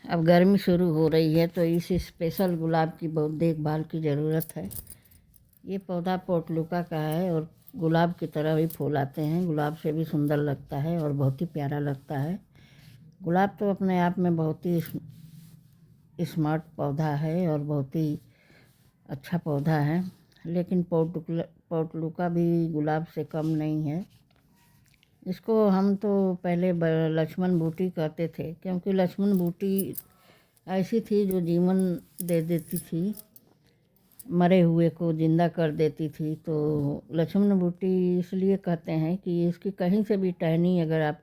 अब गर्मी शुरू हो रही है तो इस स्पेशल गुलाब की बहुत देखभाल की ज़रूरत है। ये पौधा पोर्टलुका का है और गुलाब की तरह ही फूल आते हैं। गुलाब से भी सुंदर लगता है और बहुत ही प्यारा लगता है। गुलाब तो अपने आप में बहुत ही स्मार्ट पौधा है और बहुत ही अच्छा पौधा है, लेकिन पोर्टलुका भी गुलाब से कम नहीं है। इसको हम तो पहले लक्ष्मण बूटी कहते थे, क्योंकि लक्ष्मण बूटी ऐसी थी जो जीवन दे देती थी, मरे हुए को जिंदा कर देती थी। तो लक्ष्मण बूटी इसलिए कहते हैं कि इसकी कहीं से भी टहनी अगर आप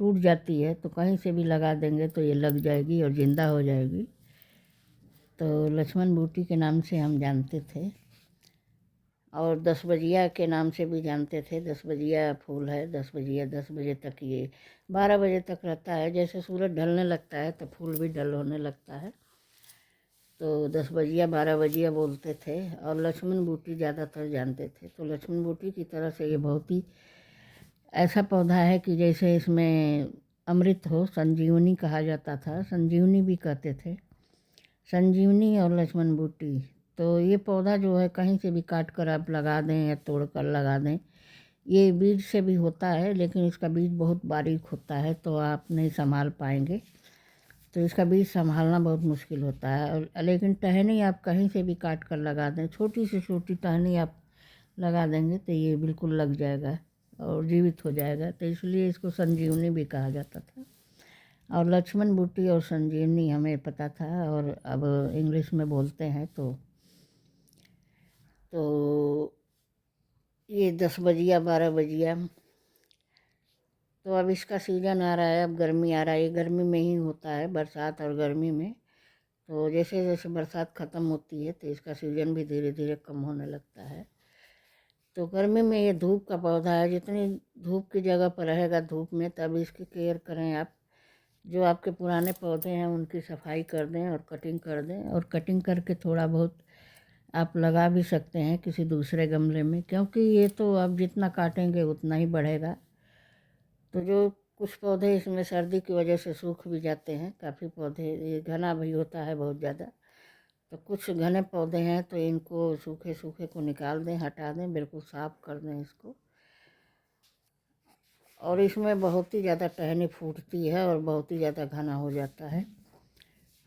टूट जाती है तो कहीं से भी लगा देंगे तो ये लग जाएगी और ज़िंदा हो जाएगी। तो लक्ष्मण बूटी के नाम से हम जानते थे और 10 बजिया के नाम से भी जानते थे। 10 बजिया फूल है, 10 बजिया 10 बजे तक, ये 12 बजे तक रहता है। जैसे सूरज ढलने लगता है तो फूल भी ढल होने लगता है, तो 10 बजिया 12 बजिया बोलते थे और लक्ष्मण बूटी ज़्यादातर जानते थे। तो लक्ष्मण बूटी की तरह से ये बहुत ही ऐसा पौधा है कि जैसे इसमें अमृत हो, संजीवनी कहा जाता था, संजीवनी भी कहते थे। संजीवनी और लक्ष्मण बूटी, तो ये पौधा जो है कहीं से भी काट कर आप लगा दें या तोड़ कर लगा दें। ये बीज से भी होता है, लेकिन इसका बीज बहुत बारीक होता है तो आप नहीं संभाल पाएंगे। तो इसका बीज संभालना बहुत मुश्किल होता है। और लेकिन टहनी आप कहीं से भी काट कर लगा दें, छोटी से छोटी टहनी आप लगा देंगे तो ये बिल्कुल लग जाएगा और जीवित हो जाएगा। तो इसलिए इसको संजीवनी भी कहा जाता था। और लक्ष्मण बूटी और संजीवनी हमें पता था, और अब इंग्लिश में बोलते हैं तो ये 10 बजिया 12 बजिया। तो अब इसका सीज़न आ रहा है, अब गर्मी आ रहा है। ये गर्मी में ही होता है, बरसात और गर्मी में। तो जैसे जैसे बरसात ख़त्म होती है तो इसका सीज़न भी धीरे धीरे कम होने लगता है। तो गर्मी में ये धूप का पौधा है, जितनी धूप की जगह पर रहेगा धूप में, तब इसकी केयर करें आप। जो आपके पुराने पौधे हैं उनकी सफाई कर दें और कटिंग कर दें, और कटिंग करके थोड़ा बहुत आप लगा भी सकते हैं किसी दूसरे गमले में, क्योंकि ये तो आप जितना काटेंगे उतना ही बढ़ेगा। तो जो कुछ पौधे इसमें सर्दी की वजह से सूख भी जाते हैं, काफ़ी पौधे, ये घना भी होता है बहुत ज़्यादा। तो कुछ घने पौधे हैं तो इनको सूखे सूखे को निकाल दें, हटा दें, बिल्कुल साफ़ कर दें इसको। और इसमें बहुत ही ज़्यादा टहनी फूटती है और बहुत ही ज़्यादा घना हो जाता है।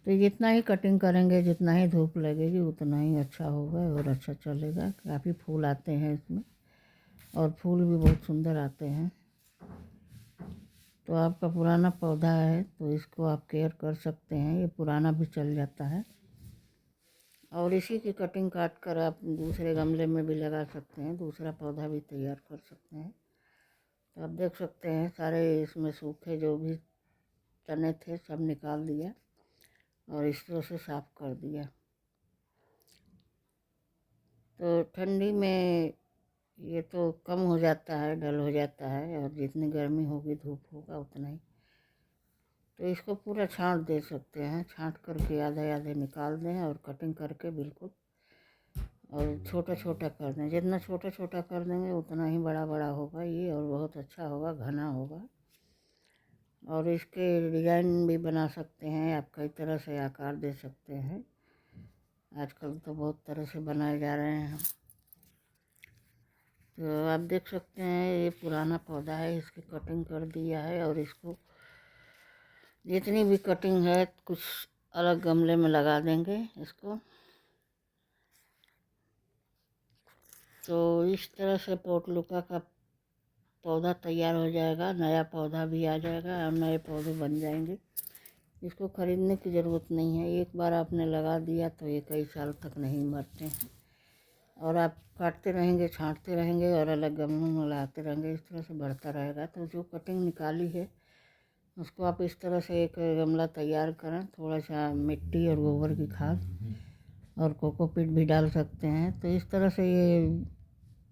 तो जितना ही कटिंग करेंगे, जितना ही धूप लगेगी, उतना ही अच्छा होगा और अच्छा चलेगा। काफ़ी फूल आते हैं इसमें और फूल भी बहुत सुंदर आते हैं। तो आपका पुराना पौधा है तो इसको आप केयर कर सकते हैं, ये पुराना भी चल जाता है। और इसी की कटिंग काट कर आप दूसरे गमले में भी लगा सकते हैं, दूसरा पौधा भी तैयार कर सकते हैं। तो आप देख सकते हैं सारे इसमें सूखे जो भी तने थे सब निकाल दिया और इस तरह से साफ कर दिया। तो ठंडी में ये तो कम हो जाता है, डल हो जाता है, और जितनी गर्मी होगी धूप होगा उतना ही। तो इसको पूरा छांट दे सकते हैं, छांट करके आधे आधे निकाल दें और कटिंग करके बिल्कुल, और छोटा छोटा कर दें। जितना छोटा छोटा कर देंगे उतना ही बड़ा बड़ा होगा ये, और बहुत अच्छा होगा, घना होगा। और इसके डिज़ाइन भी बना सकते हैं आप, कई तरह से आकार दे सकते हैं। आजकल तो बहुत तरह से बनाए जा रहे हैं। तो आप देख सकते हैं ये पुराना पौधा है, इसकी कटिंग कर दिया है, और इसको जितनी भी कटिंग है कुछ अलग गमले में लगा देंगे इसको। तो इस तरह से पोर्टलुका का पौधा तैयार हो जाएगा, नया पौधा भी आ जाएगा और नए पौधे बन जाएंगे। इसको ख़रीदने की ज़रूरत नहीं है, एक बार आपने लगा दिया तो ये कई साल तक नहीं मरते हैं। और आप काटते रहेंगे, छांटते रहेंगे और अलग गमलों में लगाते रहेंगे, इस तरह से बढ़ता रहेगा। तो जो कटिंग निकाली है उसको आप इस तरह से एक गमला तैयार करें, थोड़ा सा मिट्टी और गोबर की खाद और कोकोपीट भी डाल सकते हैं। तो इस तरह से ये,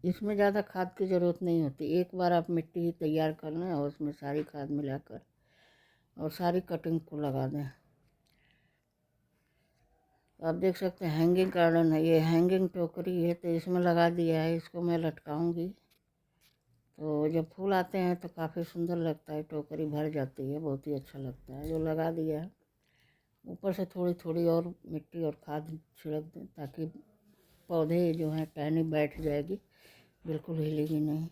इसमें ज़्यादा खाद की ज़रूरत नहीं होती। एक बार आप मिट्टी ही तैयार कर लें और उसमें सारी खाद मिलाकर और सारी कटिंग को लगा दें। आप देख सकते हैं हैंगिंग गार्डन है, ये हैंगिंग टोकरी है, तो इसमें लगा दिया है। इसको मैं लटकाऊंगी तो जब फूल आते हैं तो काफ़ी सुंदर लगता है, टोकरी भर जाती है, बहुत ही अच्छा लगता है। जो लगा दिया है ऊपर से थोड़ी थोड़ी और मिट्टी और खाद छिड़क दें ताकि पौधे जो हैं टहनी बैठ जाएगी, बिल्कुल हिलेगी नहीं।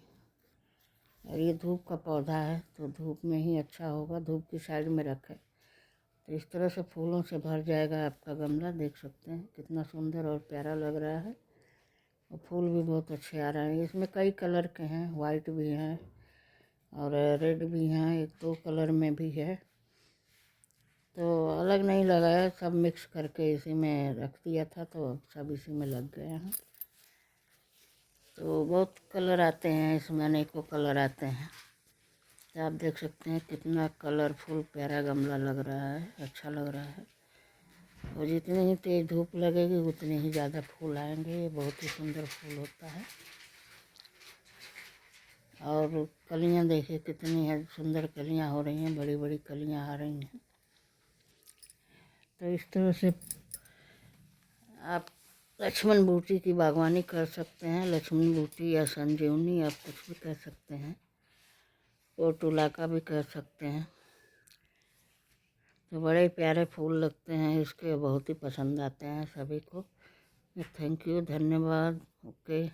और ये धूप का पौधा है तो धूप में ही अच्छा होगा, धूप की साइड में रखें तो इस तरह से फूलों से भर जाएगा आपका गमला। देख सकते हैं कितना सुंदर और प्यारा लग रहा है और फूल भी बहुत अच्छे आ रहे हैं। इसमें कई कलर के हैं, वाइट भी हैं और रेड भी हैं, एक दो कलर में भी है, तो अलग नहीं लगाया, सब मिक्स करके इसी में रख दिया था तो सब इसी में लग गए हैं। तो बहुत कलर आते हैं इसमें, अनेकों कलर आते हैं। तो आप देख सकते हैं कितना कलरफुल प्यारा गमला लग रहा है, अच्छा लग रहा है। और जितनी ही तेज़ धूप लगेगी उतने ही ज़्यादा फूल आएंगे। ये बहुत ही सुंदर फूल होता है। और कलियां देखिए कितनी है सुंदर कलियां हो रही हैं, बड़ी बड़ी कलियां आ रही हैं। तो इस तरह से आप लक्ष्मण बूटी की बागवानी कर सकते हैं। लक्ष्मण बूटी या संजीवनी आप कुछ भी कर सकते हैं, पोर्टुला का भी कर सकते हैं। तो बड़े प्यारे फूल लगते हैं इसके, बहुत ही पसंद आते हैं सभी को। थैंक यू, धन्यवाद। ओके।